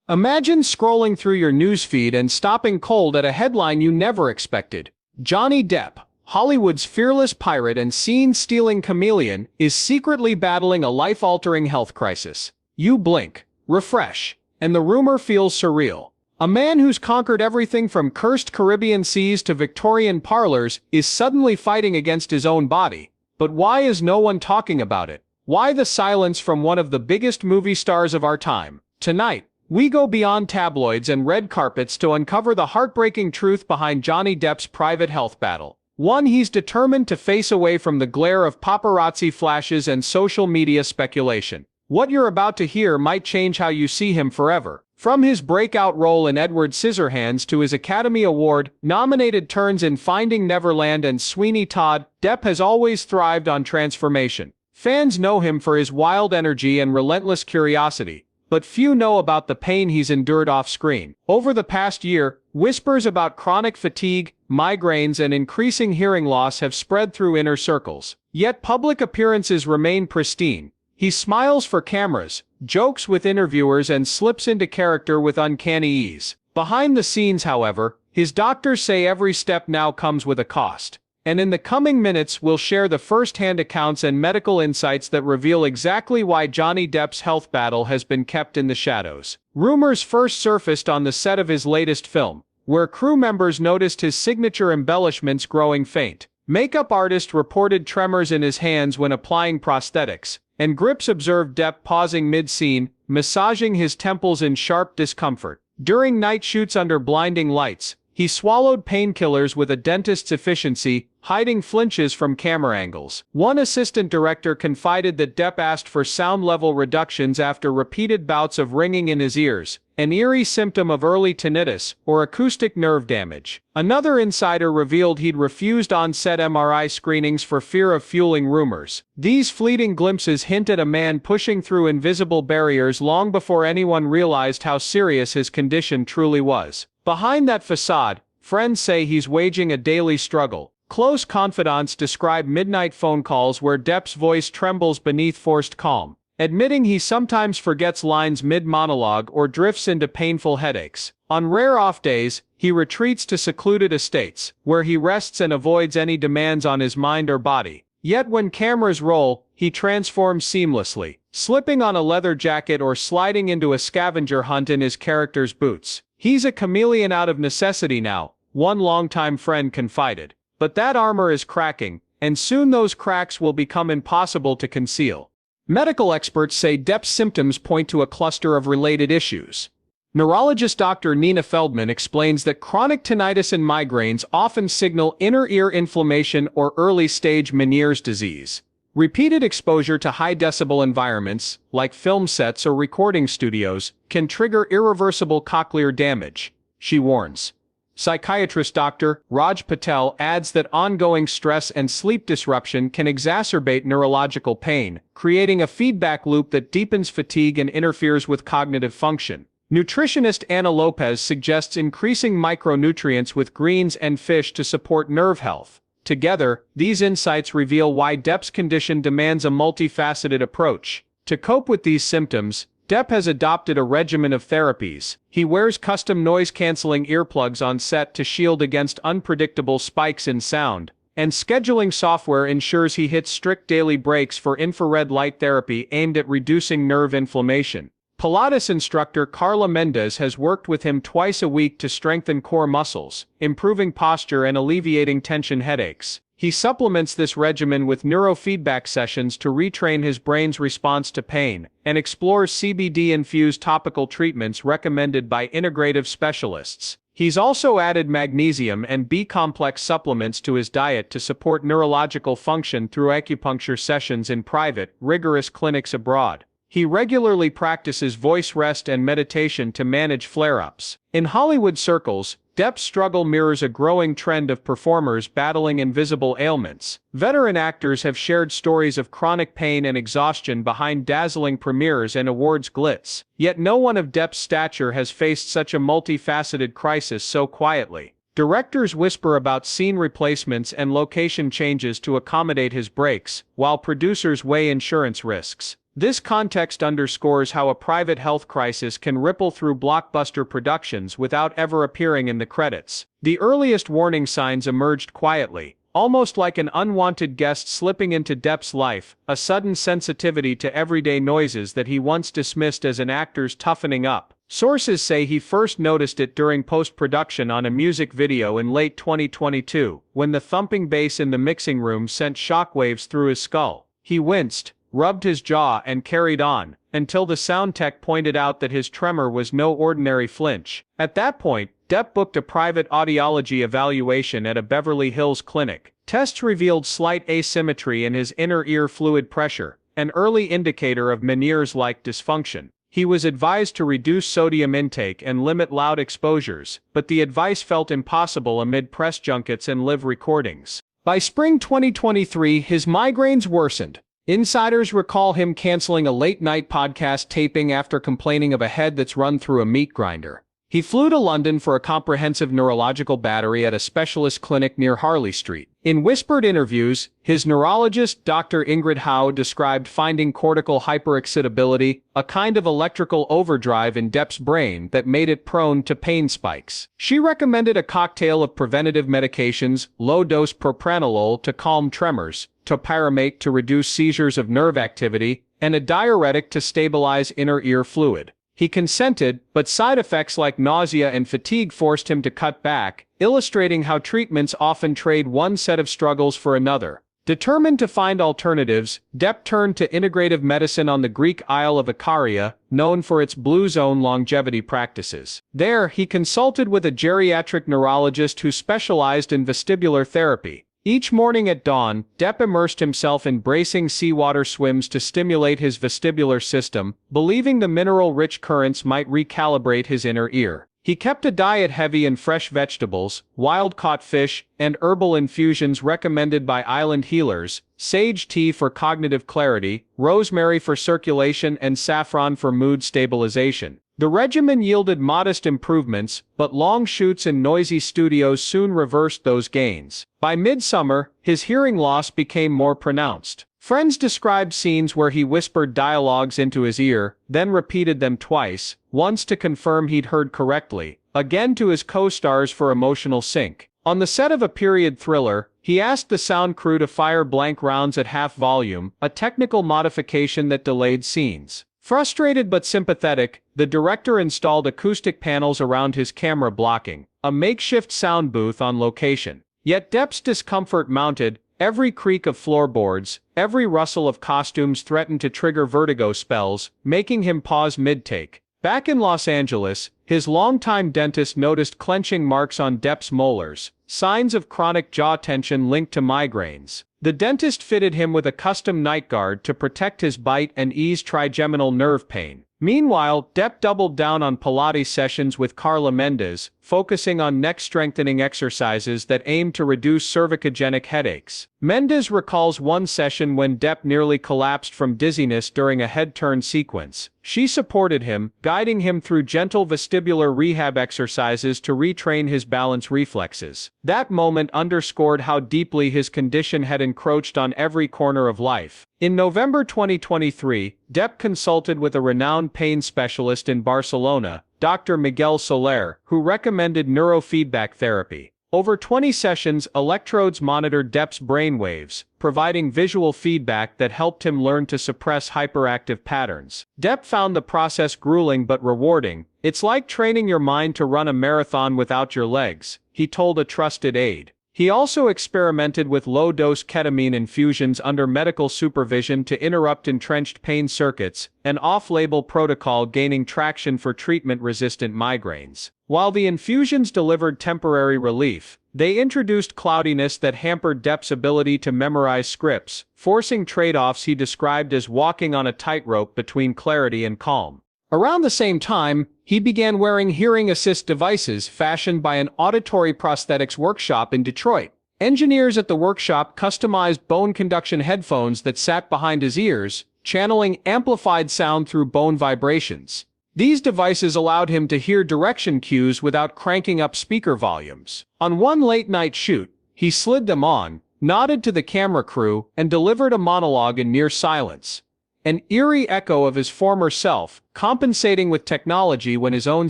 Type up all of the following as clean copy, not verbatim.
Imagine scrolling through your newsfeed and stopping cold at a headline you never expected. Johnny Depp, Hollywood's fearless pirate and scene-stealing chameleon, is secretly battling a life-altering health crisis. You blink, refresh, and the rumor feels surreal. A man who's conquered everything from cursed Caribbean seas to Victorian parlors is suddenly fighting against his own body. But why is no one talking about it? Why the silence from one of the biggest movie stars of our time? Tonight, we go beyond tabloids and red carpets to uncover the heartbreaking truth behind Johnny Depp's private health battle. One he's determined to face away from the glare of paparazzi flashes and social media speculation. What you're about to hear might change how you see him forever. From his breakout role in Edward Scissorhands to his Academy Award-nominated turns in Finding Neverland and Sweeney Todd, Depp has always thrived on transformation. Fans know him for his wild energy and relentless curiosity, but few know about the pain he's endured off-screen. Over the past year, whispers about chronic fatigue, migraines and increasing hearing loss have spread through inner circles. Yet public appearances remain pristine. He smiles for cameras, jokes with interviewers and slips into character with uncanny ease. Behind the scenes, however, his doctors say every step now comes with a cost. And in the coming minutes we'll share the first-hand accounts and medical insights that reveal exactly why Johnny Depp's health battle has been kept in the shadows. Rumors first surfaced on the set of his latest film, where crew members noticed his signature embellishments growing faint. Makeup artist reported tremors in his hands when applying prosthetics, and grips observed Depp pausing mid-scene, massaging his temples in sharp discomfort. During night shoots under blinding lights, he swallowed painkillers with a dentist's efficiency, hiding flinches from camera angles. One assistant director confided that Depp asked for sound level reductions after repeated bouts of ringing in his ears, an eerie symptom of early tinnitus or acoustic nerve damage. Another insider revealed he'd refused on-set MRI screenings for fear of fueling rumors. These fleeting glimpses hint at a man pushing through invisible barriers long before anyone realized how serious his condition truly was. Behind that facade, friends say he's waging a daily struggle. Close confidants describe midnight phone calls where Depp's voice trembles beneath forced calm, admitting he sometimes forgets lines mid-monologue or drifts into painful headaches. On rare off days, he retreats to secluded estates, where he rests and avoids any demands on his mind or body. Yet when cameras roll, he transforms seamlessly, slipping on a leather jacket or sliding into a scavenger hunt in his character's boots. He's a chameleon out of necessity now, one longtime friend confided. But that armor is cracking, and soon those cracks will become impossible to conceal. Medical experts say Depp's symptoms point to a cluster of related issues. Neurologist Dr. Nina Feldman explains that chronic tinnitus and migraines often signal inner ear inflammation or early-stage Meniere's disease. Repeated exposure to high-decibel environments, like film sets or recording studios, can trigger irreversible cochlear damage, she warns. Psychiatrist Dr. Raj Patel adds that ongoing stress and sleep disruption can exacerbate neurological pain, creating a feedback loop that deepens fatigue and interferes with cognitive function. Nutritionist Anna Lopez suggests increasing micronutrients with greens and fish to support nerve health. Together, these insights reveal why Depp's condition demands a multifaceted approach. To cope with these symptoms, Depp has adopted a regimen of therapies. He wears custom noise-canceling earplugs on set to shield against unpredictable spikes in sound, and scheduling software ensures he hits strict daily breaks for infrared light therapy aimed at reducing nerve inflammation. Pilates instructor Carla Mendez has worked with him twice a week to strengthen core muscles, improving posture and alleviating tension headaches. He supplements this regimen with neurofeedback sessions to retrain his brain's response to pain, and explores CBD-infused topical treatments recommended by integrative specialists. He's also added magnesium and B-complex supplements to his diet to support neurological function through acupuncture sessions in private, rigorous clinics abroad. He regularly practices voice rest and meditation to manage flare-ups. In Hollywood circles, Depp's struggle mirrors a growing trend of performers battling invisible ailments. Veteran actors have shared stories of chronic pain and exhaustion behind dazzling premieres and awards glitz. Yet no one of Depp's stature has faced such a multifaceted crisis so quietly. Directors whisper about scene replacements and location changes to accommodate his breaks, while producers weigh insurance risks. This context underscores how a private health crisis can ripple through blockbuster productions without ever appearing in the credits. The earliest warning signs emerged quietly, almost like an unwanted guest slipping into Depp's life, a sudden sensitivity to everyday noises that he once dismissed as an actor's toughening up. Sources say he first noticed it during post-production on a music video in late 2022, when the thumping bass in the mixing room sent shockwaves through his skull. He winced, rubbed his jaw and carried on, until the sound tech pointed out that his tremor was no ordinary flinch. At that point, Depp booked a private audiology evaluation at a Beverly Hills clinic. Tests revealed slight asymmetry in his inner ear fluid pressure, an early indicator of Meniere's-like dysfunction. He was advised to reduce sodium intake and limit loud exposures, but the advice felt impossible amid press junkets and live recordings. By spring 2023, his migraines worsened. Insiders recall him canceling a late-night podcast taping after complaining of a head that's run through a meat grinder. He flew to London for a comprehensive neurological battery at a specialist clinic near Harley Street. In whispered interviews, his neurologist, Dr. Ingrid Howe, described finding cortical hyperexcitability, a kind of electrical overdrive in Depp's brain that made it prone to pain spikes. She recommended a cocktail of preventative medications, low-dose propranolol to calm tremors, topiramate to reduce seizures of nerve activity, and a diuretic to stabilize inner ear fluid. He consented, but side effects like nausea and fatigue forced him to cut back, illustrating how treatments often trade one set of struggles for another. Determined to find alternatives, Depp turned to integrative medicine on the Greek Isle of Icaria, known for its Blue Zone longevity practices. There, he consulted with a geriatric neurologist who specialized in vestibular therapy. Each morning at dawn, Depp immersed himself in bracing seawater swims to stimulate his vestibular system, believing the mineral-rich currents might recalibrate his inner ear. He kept a diet heavy in fresh vegetables, wild-caught fish, and herbal infusions recommended by island healers, sage tea for cognitive clarity, rosemary for circulation and saffron for mood stabilization. The regimen yielded modest improvements, but long shoots in noisy studios soon reversed those gains. By midsummer, his hearing loss became more pronounced. Friends described scenes where he whispered dialogues into his ear, then repeated them twice, once to confirm he'd heard correctly, again to his co-stars for emotional sync. On the set of a period thriller, he asked the sound crew to fire blank rounds at half volume, a technical modification that delayed scenes. Frustrated but sympathetic, the director installed acoustic panels around his camera blocking, a makeshift sound booth on location. Yet Depp's discomfort mounted. Every creak of floorboards, every rustle of costumes threatened to trigger vertigo spells, making him pause mid-take. Back in Los Angeles, his longtime dentist noticed clenching marks on Depp's molars, signs of chronic jaw tension linked to migraines. The dentist fitted him with a custom night guard to protect his bite and ease trigeminal nerve pain. Meanwhile, Depp doubled down on Pilates sessions with Carla Mendez, focusing on neck-strengthening exercises that aim to reduce cervicogenic headaches. Mendez recalls one session when Depp nearly collapsed from dizziness during a head-turn sequence. She supported him, guiding him through gentle vestibular rehab exercises to retrain his balance reflexes. That moment underscored how deeply his condition had encroached on every corner of life. In November 2023, Depp consulted with a renowned pain specialist in Barcelona, Dr. Miguel Soler, who recommended neurofeedback therapy. Over 20 sessions, electrodes monitored Depp's brainwaves, providing visual feedback that helped him learn to suppress hyperactive patterns. Depp found the process grueling but rewarding. "It's like training your mind to run a marathon without your legs," he told a trusted aide. He also experimented with low-dose ketamine infusions under medical supervision to interrupt entrenched pain circuits, an off-label protocol gaining traction for treatment-resistant migraines. While the infusions delivered temporary relief, they introduced cloudiness that hampered Depp's ability to memorize scripts, forcing trade-offs he described as walking on a tightrope between clarity and calm. Around the same time, he began wearing hearing assist devices fashioned by an auditory prosthetics workshop in Detroit. Engineers at the workshop customized bone conduction headphones that sat behind his ears, channeling amplified sound through bone vibrations. These devices allowed him to hear direction cues without cranking up speaker volumes. On one late-night shoot, he slid them on, nodded to the camera crew, and delivered a monologue in near silence. An eerie echo of his former self, compensating with technology when his own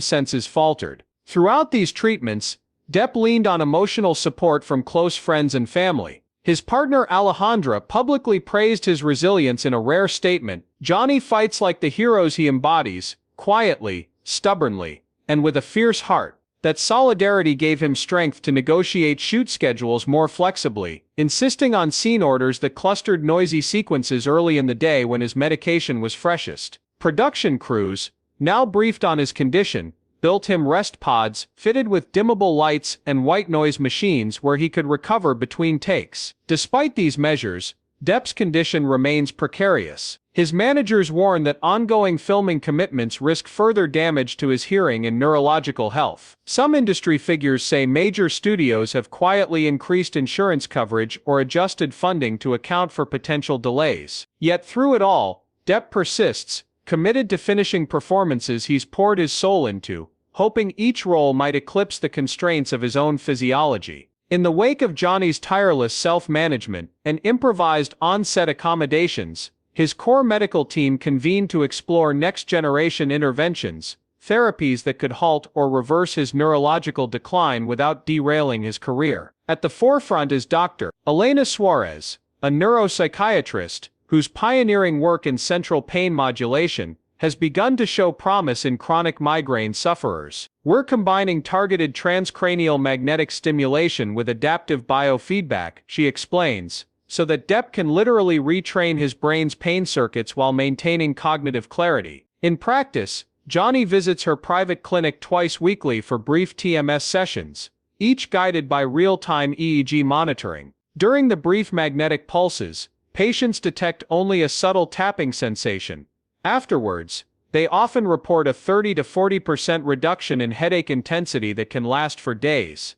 senses faltered. Throughout these treatments, Depp leaned on emotional support from close friends and family. His partner Alejandra publicly praised his resilience in a rare statement. "Johnny fights like the heroes he embodies, quietly, stubbornly, and with a fierce heart." That solidarity gave him strength to negotiate shoot schedules more flexibly, insisting on scene orders that clustered noisy sequences early in the day when his medication was freshest. Production crews, now briefed on his condition, built him rest pods fitted with dimmable lights and white noise machines where he could recover between takes. Despite these measures, Depp's condition remains precarious. His managers warn that ongoing filming commitments risk further damage to his hearing and neurological health. Some industry figures say major studios have quietly increased insurance coverage or adjusted funding to account for potential delays. Yet through it all, Depp persists, committed to finishing performances he's poured his soul into, hoping each role might eclipse the constraints of his own physiology. In the wake of Johnny's tireless self-management and improvised on-set accommodations, his core medical team convened to explore next-generation interventions, therapies that could halt or reverse his neurological decline without derailing his career. At the forefront is Dr. Elena Suarez, a neuropsychiatrist, whose pioneering work in central pain modulation has begun to show promise in chronic migraine sufferers. "We're combining targeted transcranial magnetic stimulation with adaptive biofeedback," she explains, so that Depp can literally retrain his brain's pain circuits while maintaining cognitive clarity. In practice, Johnny visits her private clinic twice weekly for brief TMS sessions, each guided by real-time EEG monitoring. During the brief magnetic pulses, patients detect only a subtle tapping sensation. Afterwards, they often report a 30 to 40% reduction in headache intensity that can last for days.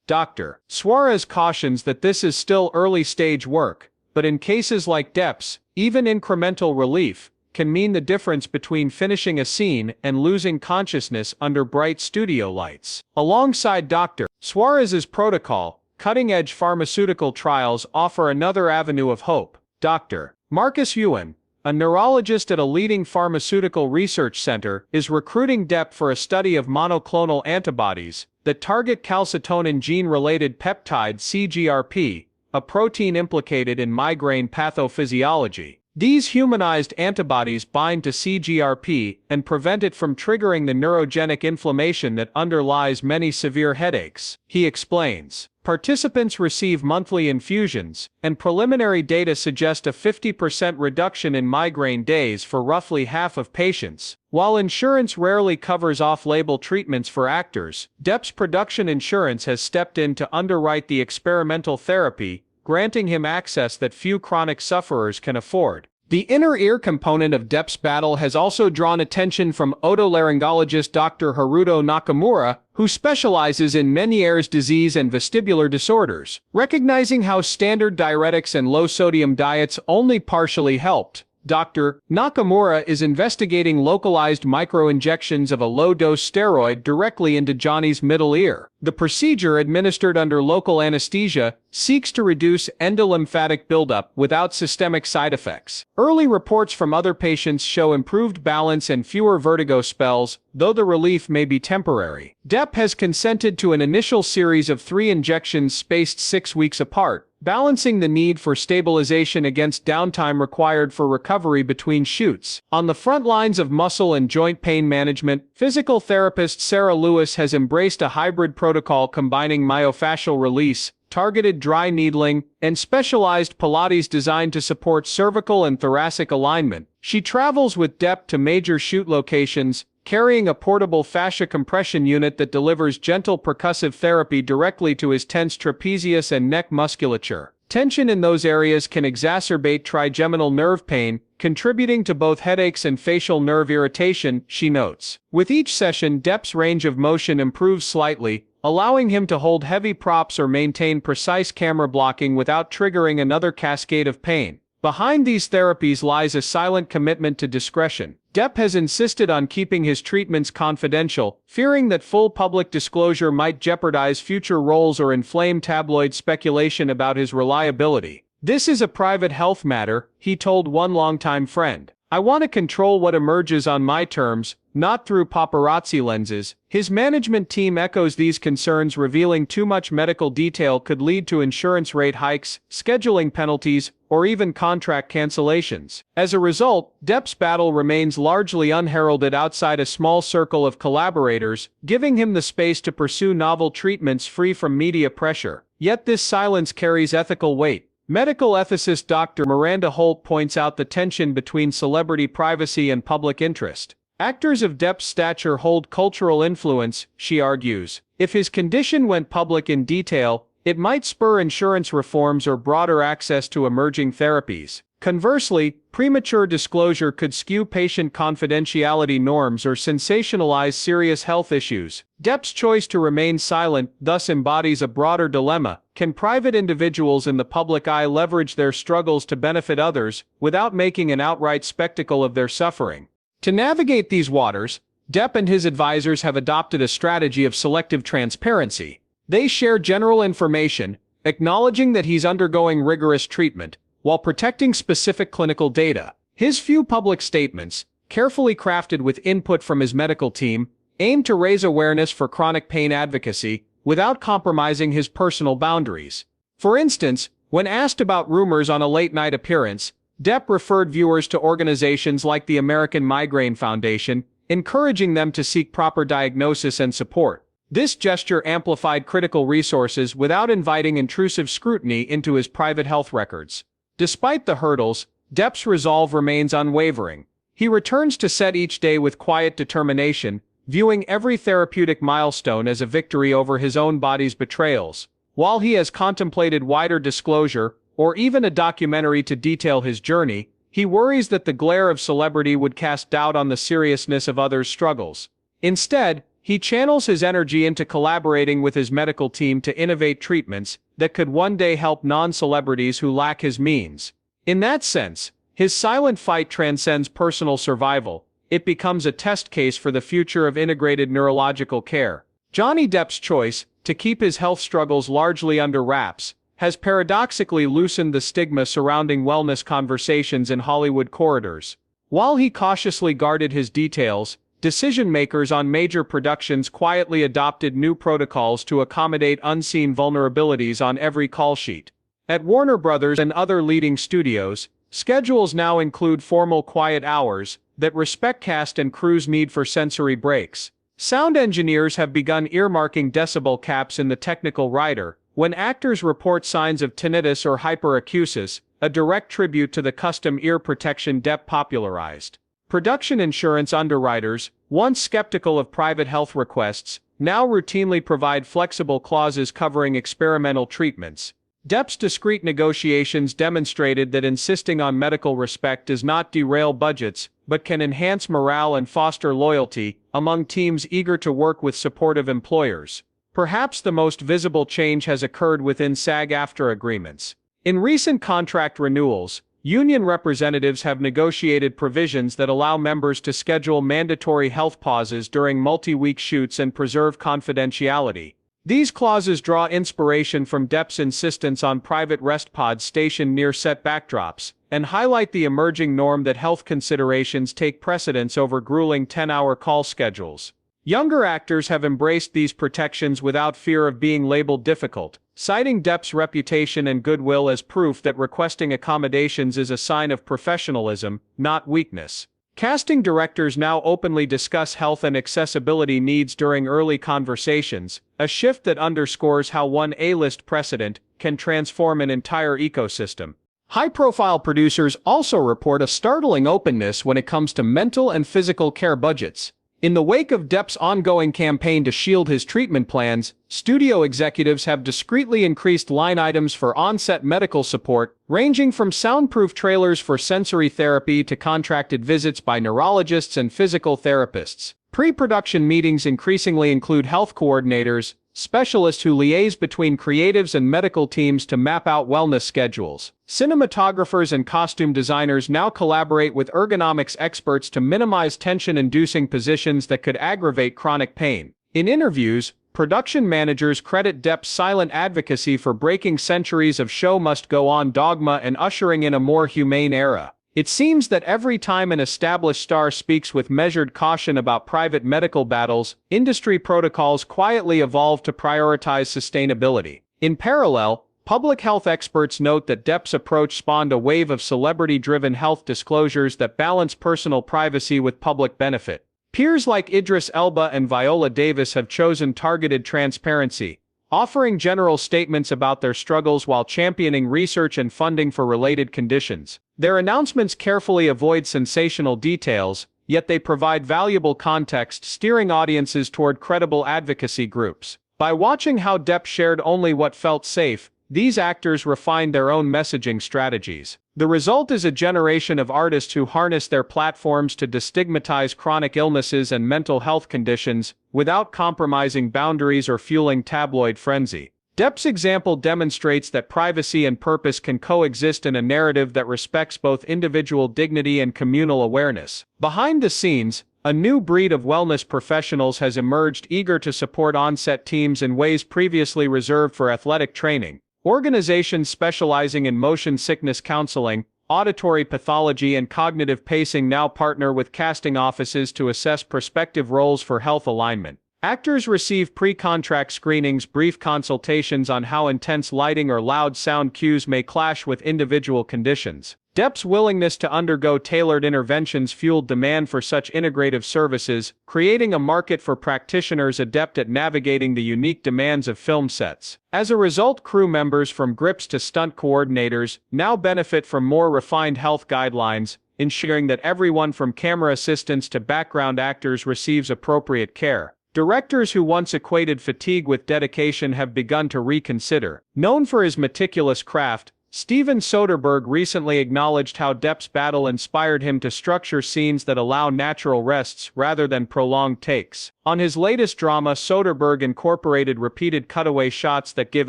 Dr. Suarez cautions that this is still early-stage work, but in cases like Depp's, even incremental relief can mean the difference between finishing a scene and losing consciousness under bright studio lights. Alongside Dr. Suarez's protocol, cutting-edge pharmaceutical trials offer another avenue of hope. Dr. Marcus Ewan, a neurologist at a leading pharmaceutical research center, is recruiting Depp for a study of monoclonal antibodies that target calcitonin gene-related peptide CGRP, a protein implicated in migraine pathophysiology. These humanized antibodies bind to CGRP and prevent it from triggering the neurogenic inflammation that underlies many severe headaches, he explains. Participants receive monthly infusions, and preliminary data suggest a 50% reduction in migraine days for roughly half of patients. While insurance rarely covers off-label treatments for actors, Depp's production insurance has stepped in to underwrite the experimental therapy, granting him access that few chronic sufferers can afford. The inner ear component of Depp's battle has also drawn attention from otolaryngologist Dr. Haruto Nakamura, who specializes in Meniere's disease and vestibular disorders. Recognizing how standard diuretics and low-sodium diets only partially helped, Dr. Nakamura is investigating localized microinjections of a low-dose steroid directly into Johnny's middle ear. The procedure, administered under local anesthesia, seeks to reduce endolymphatic buildup without systemic side effects. Early reports from other patients show improved balance and fewer vertigo spells, though the relief may be temporary. Depp has consented to an initial series of 3 injections spaced 6 weeks apart, balancing the need for stabilization against downtime required for recovery between shoots. On the front lines of muscle and joint pain management, physical therapist Sarah Lewis has embraced a hybrid protocol combining myofascial release, targeted dry needling, and specialized Pilates designed to support cervical and thoracic alignment. She travels with Depp to major shoot locations, carrying a portable fascia compression unit that delivers gentle percussive therapy directly to his tense trapezius and neck musculature. Tension in those areas can exacerbate trigeminal nerve pain, contributing to both headaches and facial nerve irritation, she notes. With each session, Depp's range of motion improves slightly, allowing him to hold heavy props or maintain precise camera blocking without triggering another cascade of pain. Behind these therapies lies a silent commitment to discretion. Depp has insisted on keeping his treatments confidential, fearing that full public disclosure might jeopardize future roles or inflame tabloid speculation about his reliability. "This is a private health matter," he told one longtime friend. "I want to control what emerges on my terms, not through paparazzi lenses." His management team echoes these concerns, revealing too much medical detail could lead to insurance rate hikes, scheduling penalties, or even contract cancellations. As a result, Depp's battle remains largely unheralded outside a small circle of collaborators, giving him the space to pursue novel treatments free from media pressure. Yet this silence carries ethical weight. Medical ethicist Dr. Miranda Holt points out the tension between celebrity privacy and public interest. Actors of Depp's stature hold cultural influence, she argues. If his condition went public in detail, it might spur insurance reforms or broader access to emerging therapies. Conversely, premature disclosure could skew patient confidentiality norms or sensationalize serious health issues. Depp's choice to remain silent thus embodies a broader dilemma. Can private individuals in the public eye leverage their struggles to benefit others, without making an outright spectacle of their suffering? To navigate these waters, Depp and his advisors have adopted a strategy of selective transparency. They share general information, acknowledging that he's undergoing rigorous treatment, while protecting specific clinical data. His few public statements, carefully crafted with input from his medical team, aim to raise awareness for chronic pain advocacy, without compromising his personal boundaries. For instance, when asked about rumors on a late-night appearance, Depp referred viewers to organizations like the American Migraine Foundation, encouraging them to seek proper diagnosis and support. This gesture amplified critical resources without inviting intrusive scrutiny into his private health records. Despite the hurdles, Depp's resolve remains unwavering. He returns to set each day with quiet determination, viewing every therapeutic milestone as a victory over his own body's betrayals. While he has contemplated wider disclosure, or even a documentary to detail his journey, he worries that the glare of celebrity would cast doubt on the seriousness of others' struggles. Instead, he channels his energy into collaborating with his medical team to innovate treatments that could one day help non-celebrities who lack his means. In that sense, his silent fight transcends personal survival. It becomes a test case for the future of integrated neurological care. Johnny Depp's choice, to keep his health struggles largely under wraps, has paradoxically loosened the stigma surrounding wellness conversations in Hollywood corridors. While he cautiously guarded his details, decision-makers on major productions quietly adopted new protocols to accommodate unseen vulnerabilities on every call sheet. At Warner Brothers and other leading studios, schedules now include formal quiet hours that respect cast and crew's need for sensory breaks. Sound engineers have begun earmarking decibel caps in the technical rider when actors report signs of tinnitus or hyperacusis, a direct tribute to the custom ear protection Depp popularized. Production insurance underwriters, once skeptical of private health requests, now routinely provide flexible clauses covering experimental treatments. Depp's discreet negotiations demonstrated that insisting on medical respect does not derail budgets, but can enhance morale and foster loyalty among teams eager to work with supportive employers. Perhaps the most visible change has occurred within SAG-AFTRA agreements. In recent contract renewals, union representatives have negotiated provisions that allow members to schedule mandatory health pauses during multi-week shoots and preserve confidentiality. These clauses draw inspiration from Depp's insistence on private rest pods stationed near set backdrops, and highlight the emerging norm that health considerations take precedence over grueling 10-hour call schedules. Younger actors have embraced these protections without fear of being labeled difficult, citing Depp's reputation and goodwill as proof that requesting accommodations is a sign of professionalism, not weakness. Casting directors now openly discuss health and accessibility needs during early conversations, a shift that underscores how one A-list precedent can transform an entire ecosystem. High-profile producers also report a startling openness when it comes to mental and physical care budgets. In the wake of Depp's ongoing campaign to shield his treatment plans, studio executives have discreetly increased line items for on-set medical support, ranging from soundproof trailers for sensory therapy to contracted visits by neurologists and physical therapists. Pre-production meetings increasingly include health coordinators, specialists who liaise between creatives and medical teams to map out wellness schedules. Cinematographers and costume designers now collaborate with ergonomics experts to minimize tension-inducing positions that could aggravate chronic pain. In interviews, production managers credit Depp's silent advocacy for breaking centuries of show must go on dogma and ushering in a more humane era. It seems that every time an established star speaks with measured caution about private medical battles, industry protocols quietly evolve to prioritize sustainability. In parallel, public health experts note that Depp's approach spawned a wave of celebrity-driven health disclosures that balance personal privacy with public benefit. Peers like Idris Elba and Viola Davis have chosen targeted transparency, offering general statements about their struggles while championing research and funding for related conditions. Their announcements carefully avoid sensational details, yet they provide valuable context, steering audiences toward credible advocacy groups. By watching how Depp shared only what felt safe, these actors refined their own messaging strategies. The result is a generation of artists who harness their platforms to destigmatize chronic illnesses and mental health conditions, without compromising boundaries or fueling tabloid frenzy. Depp's example demonstrates that privacy and purpose can coexist in a narrative that respects both individual dignity and communal awareness. Behind the scenes, a new breed of wellness professionals has emerged, eager to support on-set teams in ways previously reserved for athletic training. Organizations specializing in motion sickness counseling, auditory pathology, and cognitive pacing now partner with casting offices to assess prospective roles for health alignment. Actors receive pre-contract screenings, brief consultations on how intense lighting or loud sound cues may clash with individual conditions. Depp's willingness to undergo tailored interventions fueled demand for such integrative services, creating a market for practitioners adept at navigating the unique demands of film sets. As a result, crew members from grips to stunt coordinators now benefit from more refined health guidelines, ensuring that everyone from camera assistants to background actors receives appropriate care. Directors who once equated fatigue with dedication have begun to reconsider. Known for his meticulous craft, Steven Soderbergh recently acknowledged how Depp's battle inspired him to structure scenes that allow natural rests rather than prolonged takes. On his latest drama, Soderbergh incorporated repeated cutaway shots that give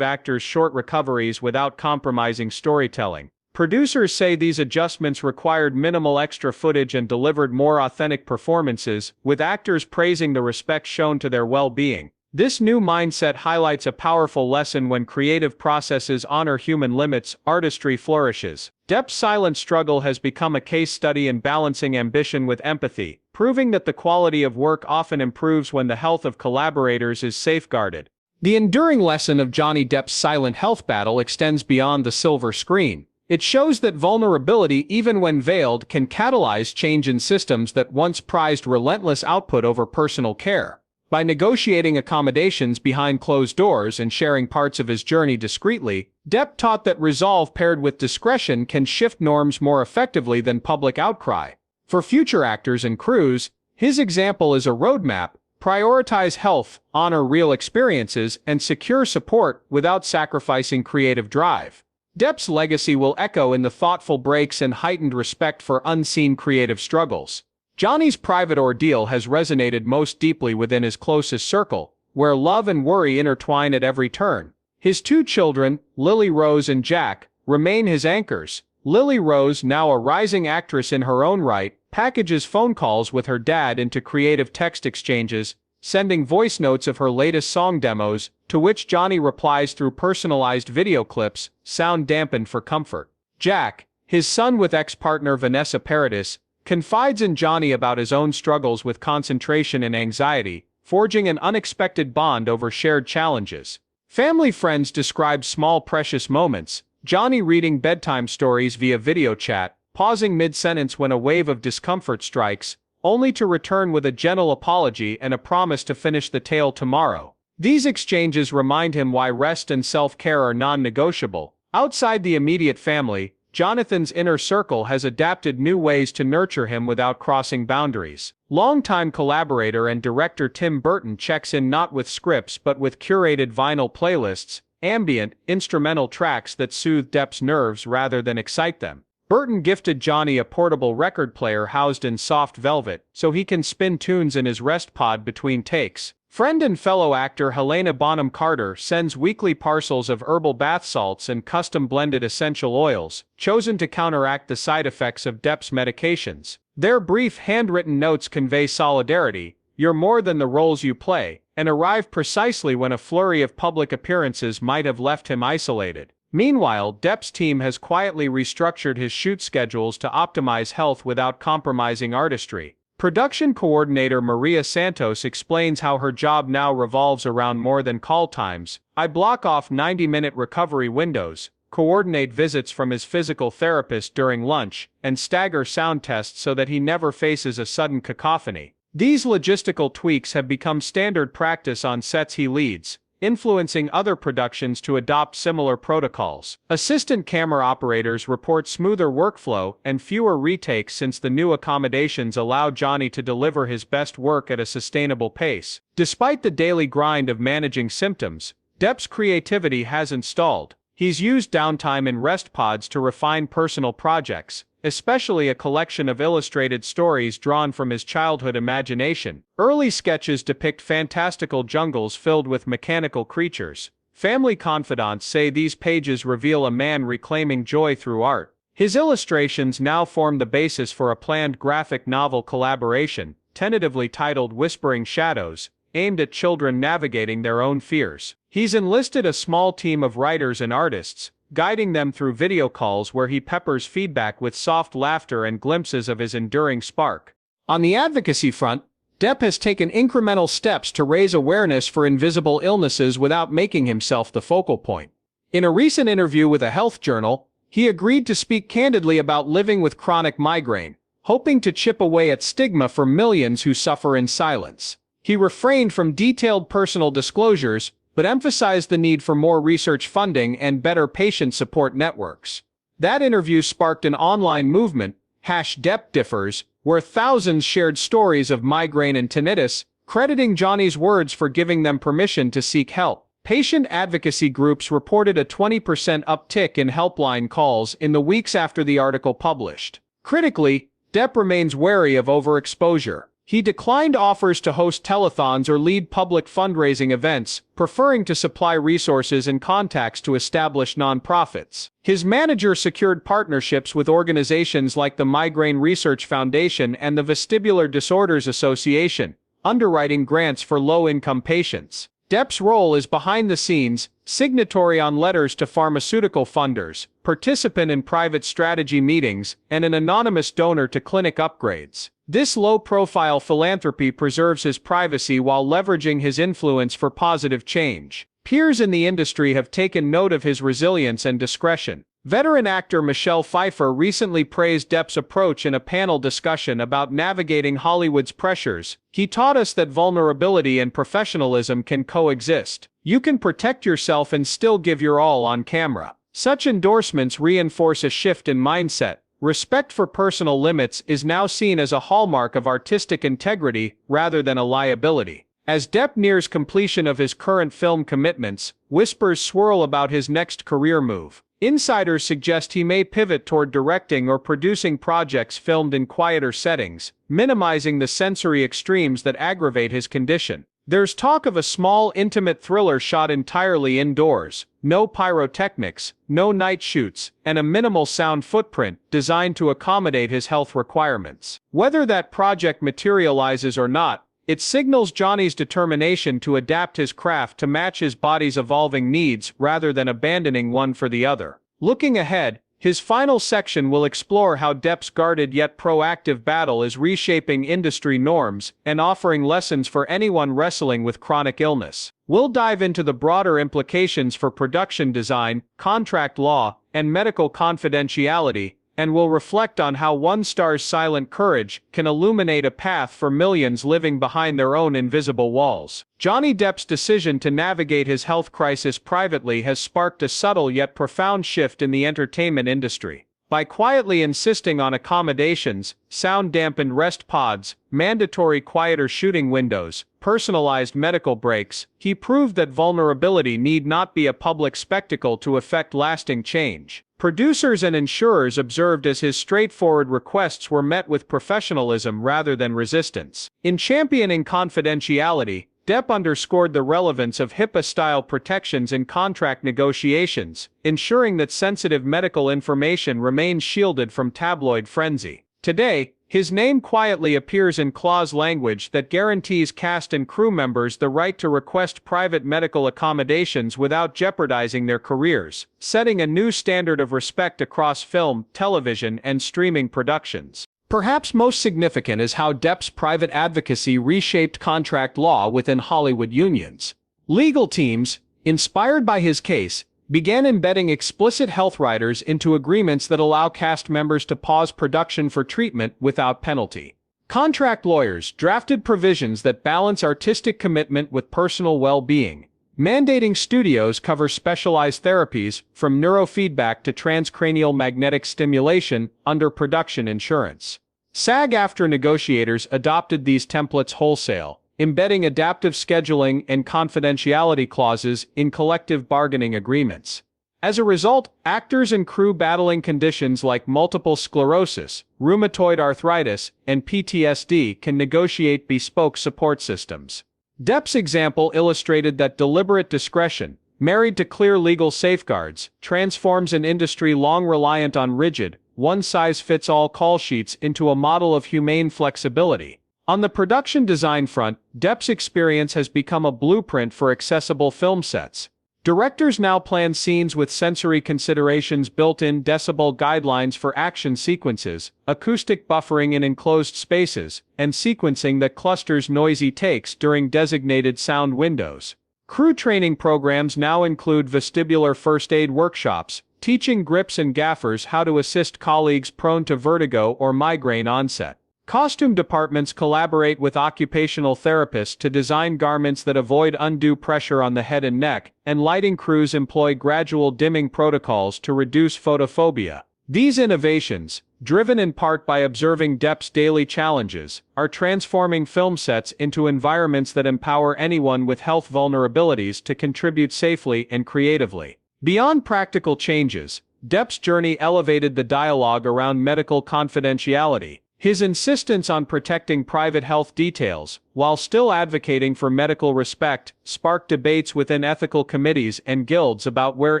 actors short recoveries without compromising storytelling. Producers say these adjustments required minimal extra footage and delivered more authentic performances, with actors praising the respect shown to their well-being. This new mindset highlights a powerful lesson: when creative processes honor human limits, artistry flourishes. Depp's silent struggle has become a case study in balancing ambition with empathy, proving that the quality of work often improves when the health of collaborators is safeguarded. The enduring lesson of Johnny Depp's silent health battle extends beyond the silver screen. It shows that vulnerability, even when veiled, can catalyze change in systems that once prized relentless output over personal care. By negotiating accommodations behind closed doors and sharing parts of his journey discreetly, Depp taught that resolve paired with discretion can shift norms more effectively than public outcry. For future actors and crews, his example is a roadmap: prioritize health, honor real experiences, and secure support without sacrificing creative drive. Depp's legacy will echo in the thoughtful breaks and heightened respect for unseen creative struggles. Johnny's private ordeal has resonated most deeply within his closest circle, where love and worry intertwine at every turn. His two children, Lily Rose and Jack, remain his anchors. Lily Rose, now a rising actress in her own right, packages phone calls with her dad into creative text exchanges, sending voice notes of her latest song demos, to which Johnny replies through personalized video clips, sound dampened for comfort. Jack, his son with ex-partner Vanessa Paradis, confides in Johnny about his own struggles with concentration and anxiety, forging an unexpected bond over shared challenges. Family friends describe small precious moments: Johnny reading bedtime stories via video chat, pausing mid-sentence when a wave of discomfort strikes, only to return with a gentle apology and a promise to finish the tale tomorrow. These exchanges remind him why rest and self-care are non-negotiable. Outside the immediate family, Jonathan's inner circle has adapted new ways to nurture him without crossing boundaries. Longtime collaborator and director Tim Burton checks in not with scripts but with curated vinyl playlists, ambient, instrumental tracks that soothe Depp's nerves rather than excite them. Burton gifted Johnny a portable record player housed in soft velvet, so he can spin tunes in his rest pod between takes. Friend and fellow actor Helena Bonham Carter sends weekly parcels of herbal bath salts and custom-blended essential oils, chosen to counteract the side effects of Depp's medications. Their brief handwritten notes convey solidarity, "You're more than the roles you play," and arrive precisely when a flurry of public appearances might have left him isolated. Meanwhile, Depp's team has quietly restructured his shoot schedules to optimize health without compromising artistry. Production coordinator Maria Santos explains how her job now revolves around more than call times. "I block off 90-minute recovery windows, coordinate visits from his physical therapist during lunch, and stagger sound tests so that he never faces a sudden cacophony." These logistical tweaks have become standard practice on sets he leads, influencing other productions to adopt similar protocols. Assistant camera operators report smoother workflow and fewer retakes since the new accommodations allow Johnny to deliver his best work at a sustainable pace. Despite the daily grind of managing symptoms, Depp's creativity hasn't stalled. He's used downtime in rest pods to refine personal projects, especially a collection of illustrated stories drawn from his childhood imagination. Early sketches depict fantastical jungles filled with mechanical creatures. Family confidants say these pages reveal a man reclaiming joy through art. His illustrations now form the basis for a planned graphic novel collaboration, tentatively titled Whispering Shadows, aimed at children navigating their own fears. He's enlisted a small team of writers and artists, guiding them through video calls where he peppers feedback with soft laughter and glimpses of his enduring spark. On the advocacy front, Depp has taken incremental steps to raise awareness for invisible illnesses without making himself the focal point. In a recent interview with a health journal, he agreed to speak candidly about living with chronic migraine, hoping to chip away at stigma for millions who suffer in silence. He refrained from detailed personal disclosures, but emphasized the need for more research funding and better patient support networks. That interview sparked an online movement, #DeppDiffers, where thousands shared stories of migraine and tinnitus, crediting Johnny's words for giving them permission to seek help. Patient advocacy groups reported a 20% uptick in helpline calls in the weeks after the article published. Critically, Depp remains wary of overexposure. He declined offers to host telethons or lead public fundraising events, preferring to supply resources and contacts to established nonprofits. His manager secured partnerships with organizations like the Migraine Research Foundation and the Vestibular Disorders Association, underwriting grants for low-income patients. Depp's role is behind the scenes, signatory on letters to pharmaceutical funders, participant in private strategy meetings, and an anonymous donor to clinic upgrades. This low-profile philanthropy preserves his privacy while leveraging his influence for positive change. Peers in the industry have taken note of his resilience and discretion. Veteran actor Michelle Pfeiffer recently praised Depp's approach in a panel discussion about navigating Hollywood's pressures. "He taught us that vulnerability and professionalism can coexist. You can protect yourself and still give your all on camera." Such endorsements reinforce a shift in mindset. Respect for personal limits is now seen as a hallmark of artistic integrity rather than a liability. As Depp nears completion of his current film commitments, whispers swirl about his next career move. Insiders suggest he may pivot toward directing or producing projects filmed in quieter settings, minimizing the sensory extremes that aggravate his condition. There's talk of a small, intimate thriller shot entirely indoors, no pyrotechnics, no night shoots, and a minimal sound footprint designed to accommodate his health requirements. Whether that project materializes or not, it signals Johnny's determination to adapt his craft to match his body's evolving needs rather than abandoning one for the other. Looking ahead, his final section will explore how Depp's guarded yet proactive battle is reshaping industry norms and offering lessons for anyone wrestling with chronic illness. We'll dive into the broader implications for production design, contract law, and medical confidentiality, and will reflect on how one star's silent courage can illuminate a path for millions living behind their own invisible walls. Johnny Depp's decision to navigate his health crisis privately has sparked a subtle yet profound shift in the entertainment industry. By quietly insisting on accommodations, sound-dampened rest pods, mandatory quieter shooting windows, personalized medical breaks, he proved that vulnerability need not be a public spectacle to effect lasting change. Producers and insurers observed as his straightforward requests were met with professionalism rather than resistance. In championing confidentiality, Depp underscored the relevance of HIPAA-style protections in contract negotiations, ensuring that sensitive medical information remains shielded from tabloid frenzy. Today, his name quietly appears in clause language that guarantees cast and crew members the right to request private medical accommodations without jeopardizing their careers, setting a new standard of respect across film, television, and streaming productions. Perhaps most significant is how Depp's private advocacy reshaped contract law within Hollywood unions. Legal teams, inspired by his case, began embedding explicit health riders into agreements that allow cast members to pause production for treatment without penalty. Contract lawyers drafted provisions that balance artistic commitment with personal well-being, mandating studios cover specialized therapies from neurofeedback to transcranial magnetic stimulation under production insurance. SAG-AFTRA negotiators adopted these templates wholesale, embedding adaptive scheduling and confidentiality clauses in collective bargaining agreements. As a result, actors and crew battling conditions like multiple sclerosis, rheumatoid arthritis, and PTSD can negotiate bespoke support systems. Depp's example illustrated that deliberate discretion, married to clear legal safeguards, transforms an industry long reliant on rigid, one-size-fits-all call sheets into a model of humane flexibility. On the production design front, Depp's experience has become a blueprint for accessible film sets. Directors now plan scenes with sensory considerations built-in decibel guidelines for action sequences, acoustic buffering in enclosed spaces, and sequencing that clusters noisy takes during designated sound windows. Crew training programs now include vestibular first aid workshops, teaching grips and gaffers how to assist colleagues prone to vertigo or migraine onset. Costume departments collaborate with occupational therapists to design garments that avoid undue pressure on the head and neck, and lighting crews employ gradual dimming protocols to reduce photophobia. These innovations, driven in part by observing Depp's daily challenges, are transforming film sets into environments that empower anyone with health vulnerabilities to contribute safely and creatively. Beyond practical changes, Depp's journey elevated the dialogue around medical confidentiality. His insistence on protecting private health details, while still advocating for medical respect, sparked debates within ethical committees and guilds about where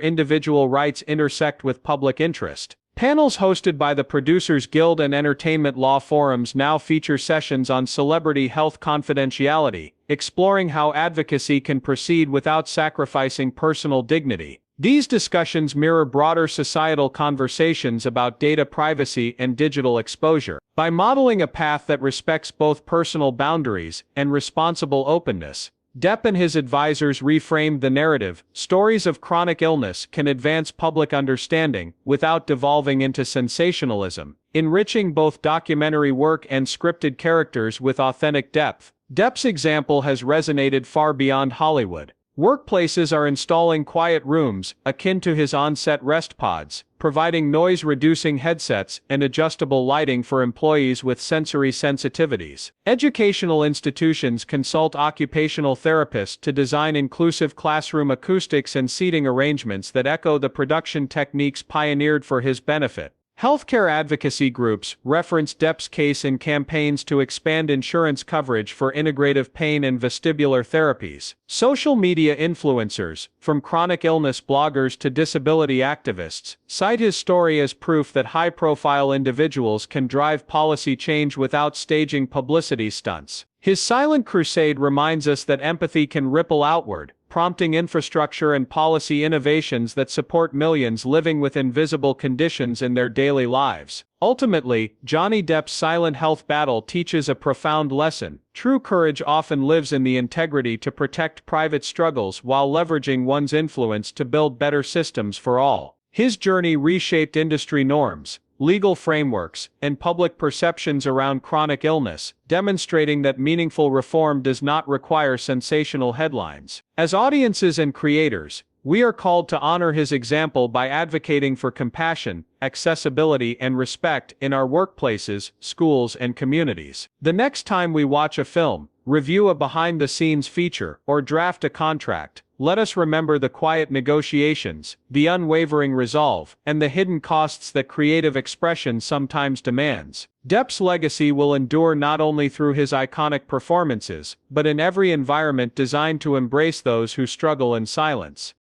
individual rights intersect with public interest. Panels hosted by the Producers Guild and entertainment law forums now feature sessions on celebrity health confidentiality, exploring how advocacy can proceed without sacrificing personal dignity. These discussions mirror broader societal conversations about data privacy and digital exposure. By modeling a path that respects both personal boundaries and responsible openness, Depp and his advisors reframed the narrative. Stories of chronic illness can advance public understanding without devolving into sensationalism, enriching both documentary work and scripted characters with authentic depth. Depp's example has resonated far beyond Hollywood. Workplaces are installing quiet rooms, akin to his on-set rest pods, providing noise-reducing headsets and adjustable lighting for employees with sensory sensitivities. Educational institutions consult occupational therapists to design inclusive classroom acoustics and seating arrangements that echo the production techniques pioneered for his benefit. Healthcare advocacy groups reference Depp's case in campaigns to expand insurance coverage for integrative pain and vestibular therapies. Social media influencers, from chronic illness bloggers to disability activists, cite his story as proof that high-profile individuals can drive policy change without staging publicity stunts. His silent crusade reminds us that empathy can ripple outward, prompting infrastructure and policy innovations that support millions living with invisible conditions in their daily lives. Ultimately, Johnny Depp's silent health battle teaches a profound lesson. True courage often lives in the integrity to protect private struggles while leveraging one's influence to build better systems for all. His journey reshaped industry norms, legal frameworks, and public perceptions around chronic illness, demonstrating that meaningful reform does not require sensational headlines. As audiences and creators, we are called to honor his example by advocating for compassion, accessibility, and respect in our workplaces, schools, and communities. The next time we watch a film, review a behind-the-scenes feature, or draft a contract, let us remember the quiet negotiations, the unwavering resolve, and the hidden costs that creative expression sometimes demands. Depp's legacy will endure not only through his iconic performances, but in every environment designed to embrace those who struggle in silence.